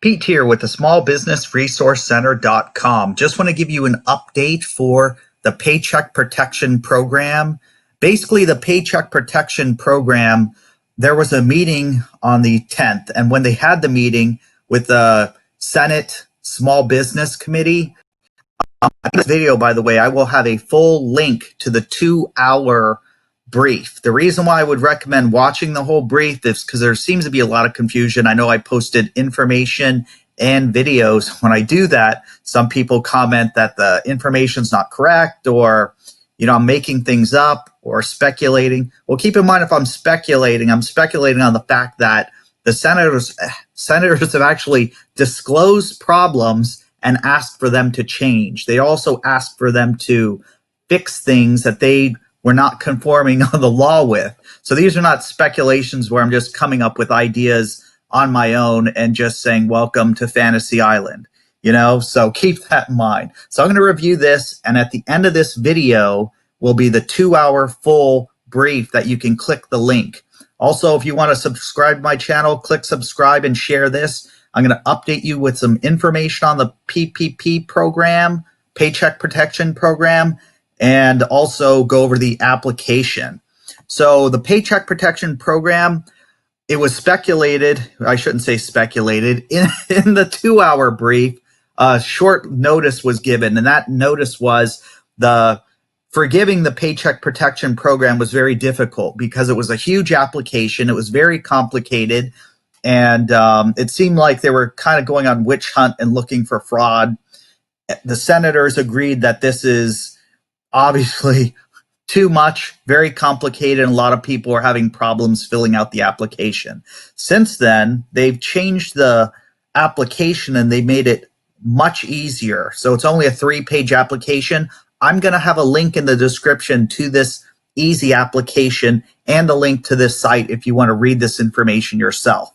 Pete here with the smallbusinessresourcecenter.com. Just want to give you an update for the Paycheck Protection Program. Basically, the Paycheck Protection Program, there was a meeting on the 10th, and when they had the meeting with the Senate Small Business Committee, in this video, by the way, I will have a full link to the 2-hour brief. The reason why I would recommend watching the whole brief is because there seems to be a lot of confusion. I know I posted information and videos. When I do that, some people comment that the information's not correct, or I'm making things up or speculating. Well, keep in mind, if I'm speculating on the fact that the senators have actually disclosed problems and asked for them to change. They also asked for them to fix things that they were not conforming on the law with. So these are not speculations where I'm just coming up with ideas on my own and just saying, welcome to Fantasy Island, so keep that in mind. So I'm going to review this, and at the end of this video will be the 2-hour full brief that you can click the link. Also, if you want to subscribe to my channel, click subscribe and share this. I'm going to update you with some information on the PPP program, Paycheck Protection Program, and also go over the application. So the Paycheck Protection Program, it was speculated, I shouldn't say speculated, in the 2-hour brief, a short notice was given, and that notice was forgiving the Paycheck Protection Program was very difficult because it was a huge application. It was very complicated, and it seemed like they were kind of going on witch hunt and looking for fraud. The senators agreed that this is obviously too much, very complicated, and a lot of people are having problems filling out the application. Since then, they've changed the application and they made it much easier. So it's only a 3-page application. I'm going to have a link in the description to this easy application and a link to this site if you want to read this information yourself.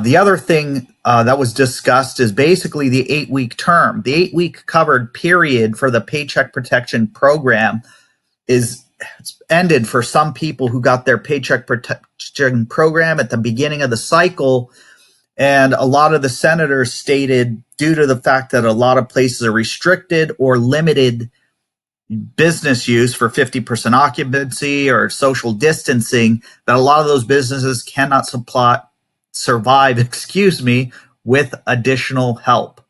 The other thing that was discussed is basically the 8-week term. The 8-week covered period for the Paycheck Protection Program is ended for some people who got their Paycheck Protection Program at the beginning of the cycle. And a lot of the senators stated, due to the fact that a lot of places are restricted or limited business use for 50% occupancy or social distancing, that a lot of those businesses cannot survive with additional help.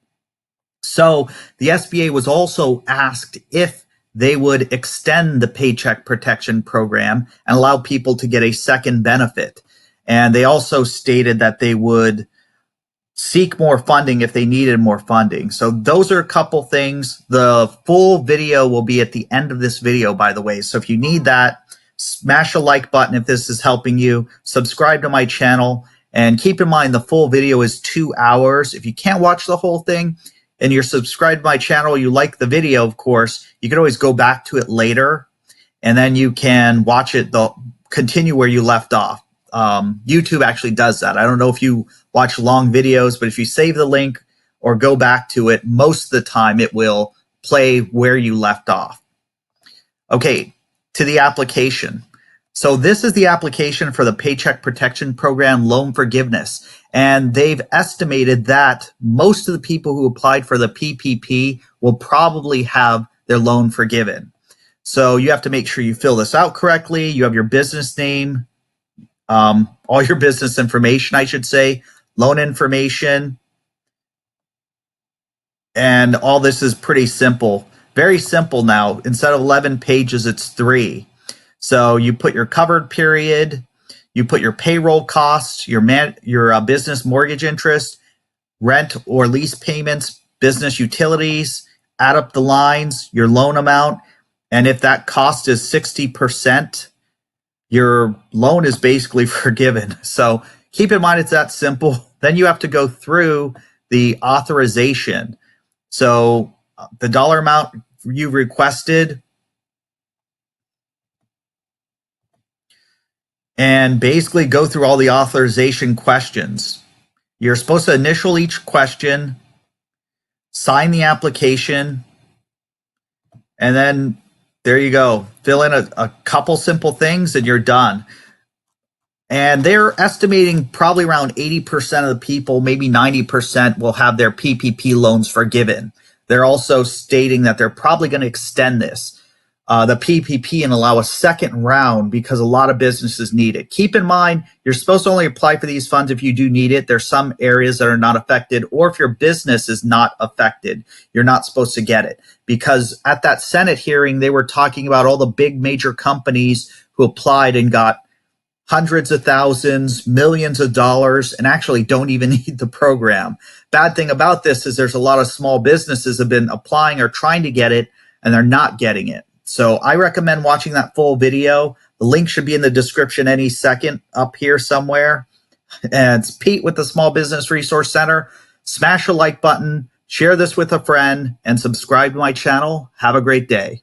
So the SBA was also asked if they would extend the Paycheck Protection Program and allow people to get a second benefit. And they also stated that they would seek more funding if they needed more funding. So those are a couple things. The full video will be at the end of this video, by the way. So if you need that, smash a like button if this is helping you. Subscribe to my channel. And keep in mind, the full video is 2 hours. If you can't watch the whole thing and you're subscribed to my channel, you like the video, of course, you can always go back to it later, and then you can watch it, continue where you left off. YouTube actually does that. I don't know if you watch long videos, but if you save the link or go back to it, most of the time it will play where you left off. Okay, to the application. So this is the application for the Paycheck Protection Program loan forgiveness. And they've estimated that most of the people who applied for the PPP will probably have their loan forgiven. So you have to make sure you fill this out correctly. You have your business name, all your business information, I should say, loan information. And all this is pretty simple, very simple now. Instead of 11 pages, it's 3. So you put your covered period, you put your payroll costs, your business mortgage interest, rent or lease payments, business utilities, add up the lines, your loan amount, and if that cost is 60%, your loan is basically forgiven. So keep in mind, it's that simple. Then you have to go through the authorization. So the dollar amount you requested, and basically go through all the authorization questions. You're supposed to initial each question, sign the application, and then there you go. Fill in a couple simple things and you're done. And they're estimating probably around 80% of the people, maybe 90%, will have their PPP loans forgiven. They're also stating that they're probably going to extend this, the PPP, and allow a second round because a lot of businesses need it. Keep in mind, you're supposed to only apply for these funds if you do need it. There's some areas that are not affected, or if your business is not affected, you're not supposed to get it. Because at that Senate hearing, they were talking about all the big major companies who applied and got hundreds of thousands, millions of dollars, and actually don't even need the program. Bad thing about this is there's a lot of small businesses have been applying or trying to get it, and they're not getting it. So I recommend watching that full video. The link should be in the description any second up here somewhere. And it's Pete with the Small Business Resource Center. Smash the like button, share this with a friend, and subscribe to my channel. Have a great day.